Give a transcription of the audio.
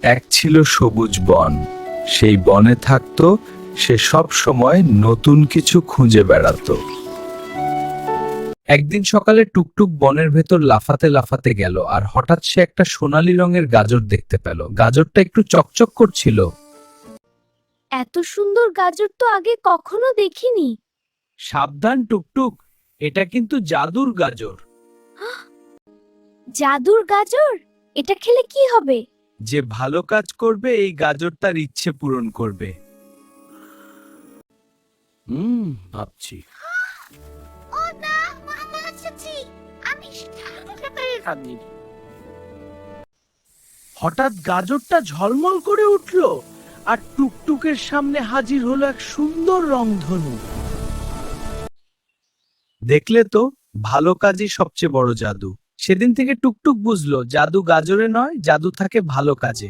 এক ছিল সবুজ বন। সেই বনে থাকতো সে সব সময় নতুন কিছু খুঁজে বেড়াতো। একদিন সকালে টুকটুক বনের ভেতর লাফাতে লাফাতে গেল, আর হঠাৎ সে একটা সোনালী রঙের গাজর দেখতে পেল। গাজরটা একটু চকচক করছিল। এত সুন্দর গাজর তো আগে কখনো দেখিনি। সাবধান টুকটুক, এটা কিন্তু জাদুর গাজর। জাদুর গাজর? এটা খেলে কি হবে? যে ভালো কাজ করবে এই গাজর তার ইচ্ছে পূরণ করবে। ভাবছি। ও না, মামা এসেছি। আমি হঠাৎ গাজরটা ঝলমল করে উঠল, আর টুকটুকের সামনে হাজির হলো এক সুন্দর রংধনু। দেখলে তো, ভালো কাজই সবচেয়ে বড় জাদু। সেদিন থেকে টুকটুক বুঝলো, জাদু গাজরে নয়, জাদু থাকে ভালো কাজে।